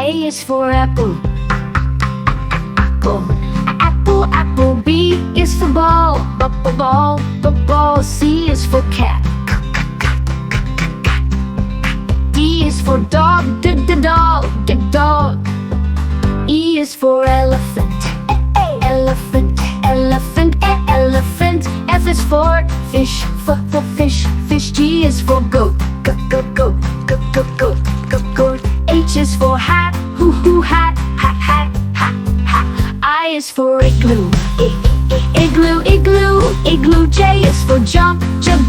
A is for apple. Apple, apple. B is for ball. Ball, ball. C is for cat. D is for dog. Dog. E is for elephant. Elephant. Elephant. F is for fish. Fish. G is for goat. Goat. H is for hat. Hat. I is for igloo. Igloo. J is for jump. Jump.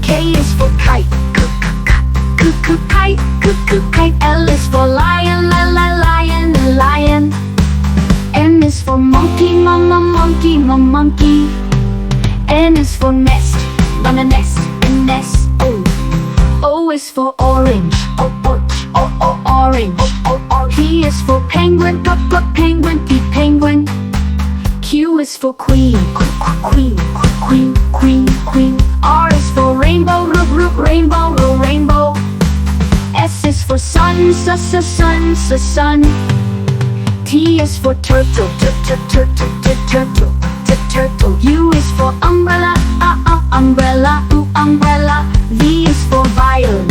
K is for kite. Kite. L is for lion. Lion. M is for monkey. Monkey. N is for nest. Nest. O is for orange. Orange. P is for penguin. Penguin. Q is for queen. Queen. R is for rainbow. Rainbow. S is for sun. Sun. T is for turtle. Turtle. U is for umbrella. Umbrella. V is for violin.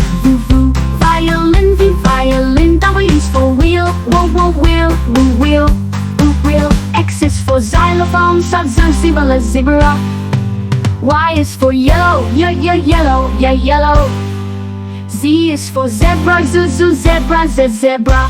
Violin. W is for wheel. Wheel. X is for xylophone. Zebra. Y is for yellow. Yellow. Z is for zebra. Zebra.